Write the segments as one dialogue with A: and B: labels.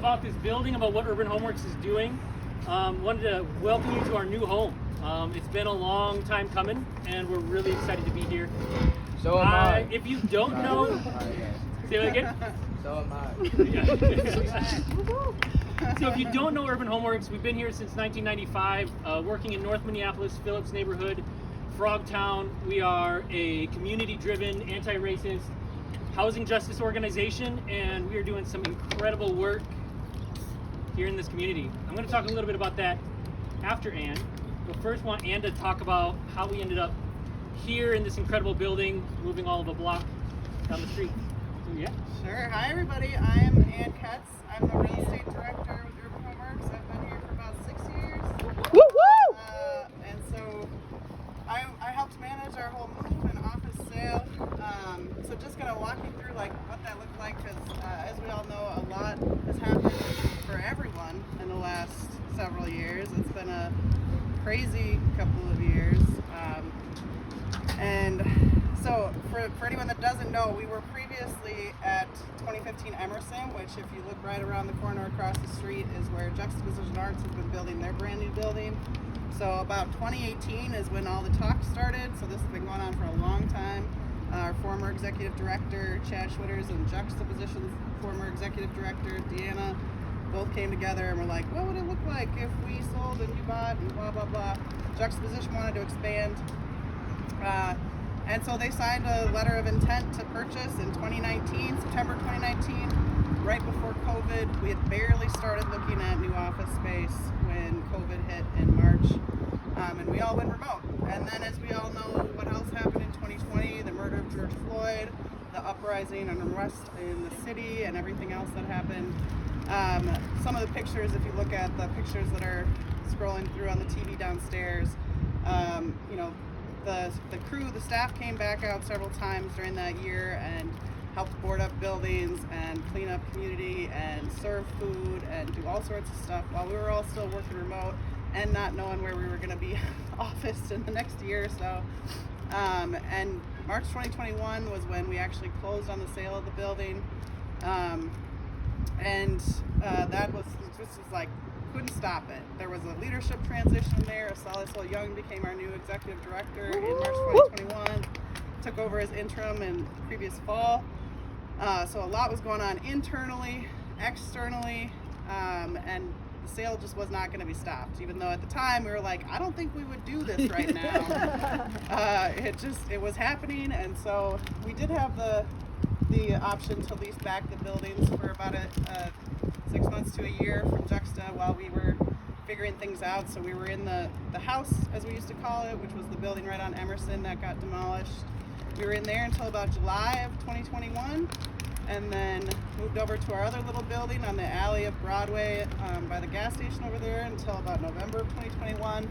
A: about this building, about what Urban Homeworks is doing. Wanted to welcome you to our new home. It's been a long time coming, and we're really excited to be here.
B: So am I.
A: If you don't know, say that again.
B: So am I.
A: So if you don't know Urban Homeworks, we've been here since 1995, working in North Minneapolis, Phillips neighborhood, Frogtown. We are a community-driven, anti-racist housing justice organization, and we are doing some incredible work here in this community. I'm going to talk a little bit about that after Ann, but first want Ann to talk about how we ended up here in this incredible building, moving all of a block down the street. So, yeah.
C: Sure. Hi, everybody. I am Ann Ketz. I'm the real estate director with Urban Homeworks. I've been here for about 6 years.
B: Woo-woo!
C: And so I helped manage our whole move and office sale. So just going to walk you through like what that looked like, because as we all know, a lot has happened for everyone in the last several years. It's been a crazy couple of years. And so for anyone that doesn't know, we were previously at 2015 Emerson, which if you look right around the corner across the street is where Juxtaposition Arts has been building their brand new building. So about 2018 is when all the talk started. So this has been going on for a long time. Our former executive director, Chad Schwitters, and Juxtaposition's former executive director, Deanna, both came together and were like, what would it look like if we sold and you bought and blah, blah, blah. Juxtaposition wanted to expand. And so they signed a letter of intent to purchase in 2019, September 2019, right before COVID. We had barely started looking at new office space when COVID hit in March, and we all went remote. And then as we all know, what else happened in 2020, the murder of George Floyd, the uprising and unrest in the city, and everything else that happened. Some of the pictures, if you look at the pictures that are scrolling through on the TV downstairs, you know, the crew, the staff came back out several times during that year and helped board up buildings and clean up community and serve food and do all sorts of stuff while we were all still working remote and not knowing where we were going to be officed in the next year or so. And March 2021 was when we actually closed on the sale of the building. That was just like, couldn't stop it. There was a leadership transition there. Asali Young became our new executive director in March 2021, took over as interim in the previous fall. So a lot was going on internally, externally, and the sale just was not going to be stopped, even though at the time we were like, I don't think we would do this right now. It was happening, and so we did have the option to lease back the buildings for about 6 months to a year from Juxta while we were figuring things out. So we were in the house, as we used to call it, which was the building right on Emerson that got demolished. We were in there until about July of 2021, and then moved over to our other little building on the alley of Broadway by the gas station over there until about November of 2021.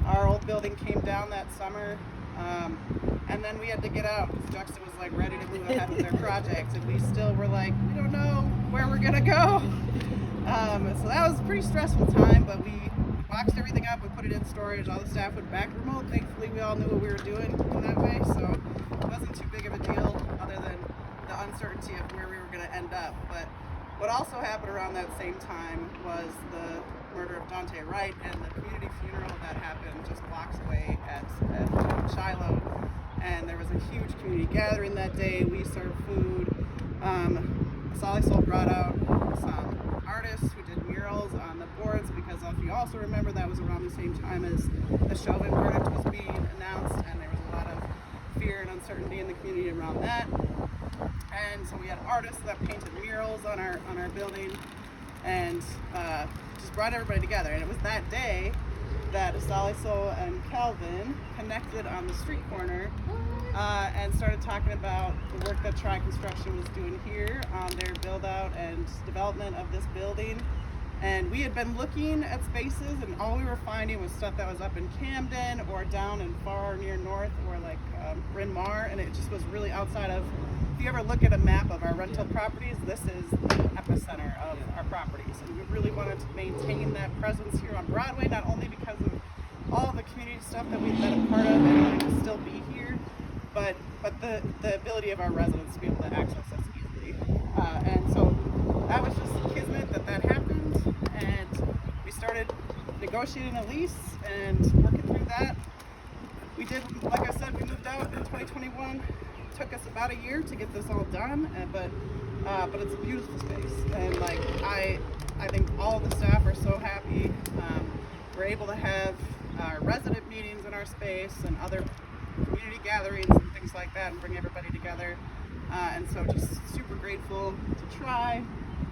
C: Our old building came down that summer, and then we had to get out because Juxta was like ready to move ahead with their project, and we still were like, we don't know where we're gonna go. So that was a pretty stressful time, but we boxed everything up, we put it in storage, all the staff went back remote. Thankfully, we all knew what we were doing in that way, so it wasn't too big of a deal other than the uncertainty of where we were gonna end up. But what also happened around that same time was the murder of Dante Wright and the community funeral that happened just blocks away at Shiloh. And there was a huge community gathering that day. We served food. Asali brought out some artists who did murals on the boards, because if you also remember, that was around the same time as the Chauvin verdict was being announced, and there was a lot of fear and uncertainty in the community around that. And so we had artists that painted murals on our building, and just brought everybody together. And it was that day that Asali and Calvin connected on the street corner and started talking about the work that Tri Construction was doing here on their build out and development of this building. And we had been looking at spaces, and all we were finding was stuff that was up in Camden or down in far near north, or like Bryn Mawr, and it just was really outside of. If you ever look at a map of our rental properties, this is the epicenter of our properties, and we really wanted to maintain that presence here on Broadway, not only because of all the community stuff that we've been a part of and wanting to still be here, but the ability of our residents to be able to access us easily. And so that was just kismet that happened. negotiating a lease and working through that. We did, like I said, we moved out in 2021. Took us about a year to get this all done, but it's a beautiful space, and like I think all of the staff are so happy. We're able to have resident meetings in our space and other community gatherings and things like that, and bring everybody together. And so just super grateful to Try,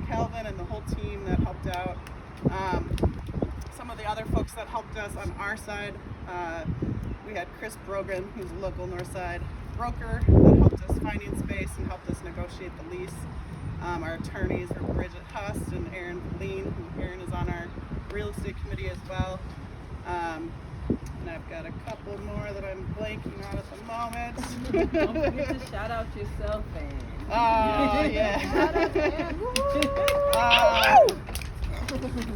C: Calvin, and the whole team that helped out. Some of the other folks that helped us on our side, we had Chris Brogan, who's a local Northside broker, that helped us finding space and helped us negotiate the lease. Our attorneys were Bridget Hust and Aaron Vliem, who Aaron is on our real estate committee as well. And I've got a couple more that I'm blanking on at the moment.
D: Don't forget to shout out yourself, and
C: Oh, yeah.
D: shout out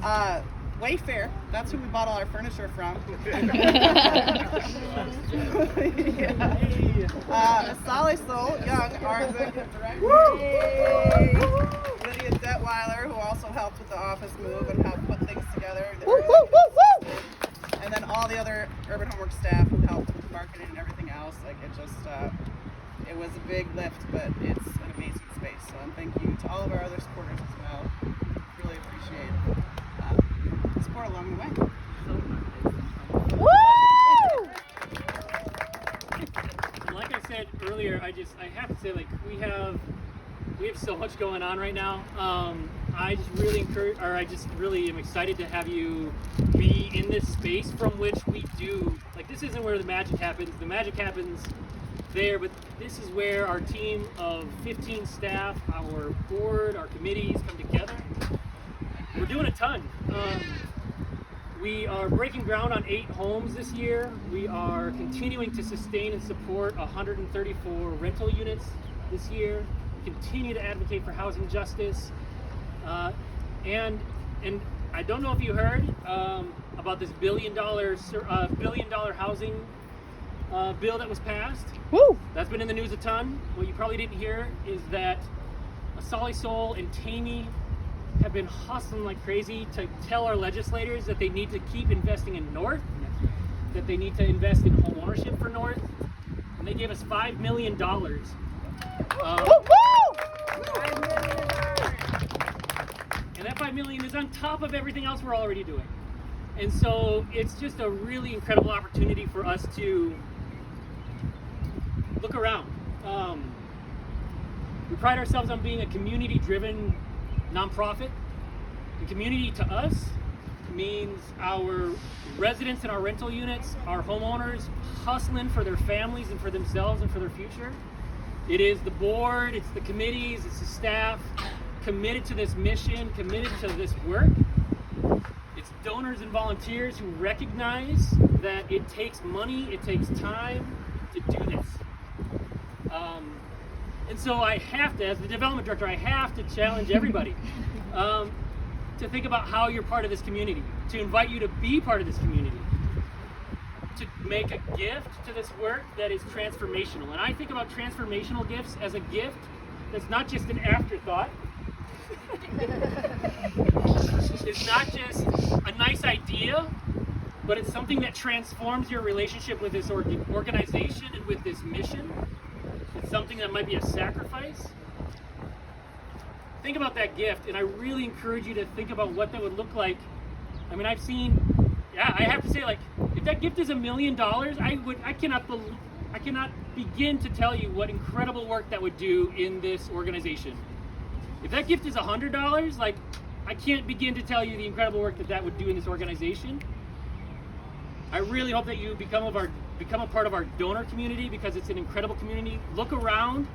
D: to
C: Wayfair, that's who we bought all our furniture from. Solly Soul Young, our executive director. Lydia Detweiler, who also helped with the office move and helped put things together. And then all the other Urban Homework staff who helped with marketing and everything else. Like it just, it was a big lift, but it's an amazing space. So thank you to all of our other supporters as well. Really appreciate the support along the way.
A: Like I said earlier, I have to say, like, we have so much going on right now. I just really am excited to have you be in this space from which we do, like, this isn't where the magic happens. The magic happens there, but this is where our team of 15 staff, our board, our committees come together. We're doing a ton. We are breaking ground on 8 homes this year. We are continuing to sustain and support 134 rental units this year. Continue to advocate for housing justice. And I don't know if you heard about this $1 billion housing bill that was passed.
B: Woo!
A: That's been in the news a ton. What you probably didn't hear is that Solly Soul and Tammy have been hustling like crazy to tell our legislators that they need to keep investing in North, that they need to invest in home ownership for North, and they gave us $5 million. And that $5 million is on top of everything else we're already doing. And so it's just a really incredible opportunity for us to look around. We pride ourselves on being a community-driven nonprofit. And community to us means our residents in our rental units, our homeowners hustling for their families and for themselves and for their future. It is the board, it's the committees, it's the staff committed to this mission, committed to this work. It's donors and volunteers who recognize that it takes money, it takes time to do this. And so I have to, as the development director, I have to challenge everybody to think about how you're part of this community, to invite you to be part of this community, to make a gift to this work that is transformational. And I think about transformational gifts as a gift that's not just an afterthought. It's not just a nice idea, but it's something that transforms your relationship with this organization and with this mission. It's something that might be a sacrifice. Think about that gift, and I really encourage you to think about what that would look like. I mean, I have to say, like, if that gift is $1 million, I cannot begin to tell you what incredible work that would do in this organization. If that gift is $100, like, I can't begin to tell you the incredible work that would do in this organization. I really hope that you become a part of our donor community, because it's an incredible community. Look around.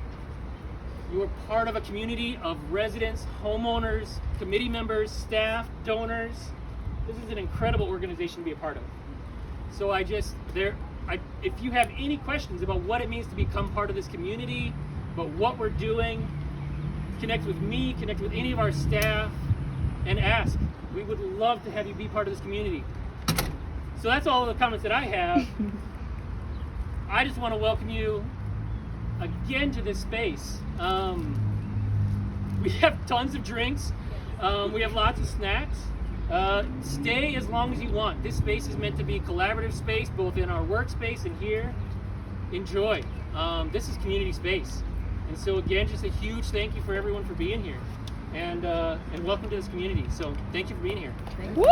A: You are part of a community of residents, homeowners, committee members, staff, donors. This is an incredible organization to be a part of. So if you have any questions about what it means to become part of this community, about what we're doing, connect with me, connect with any of our staff, and ask. We would love to have you be part of this community. So that's all the comments that I have. I just want to welcome you again to this space. We have tons of drinks. We have lots of snacks. Stay as long as you want. This space is meant to be a collaborative space, both in our workspace and here. Enjoy. This is community space. And so again, just a huge thank you for everyone for being here. And welcome to this community. So thank you for being here.
D: Thank you.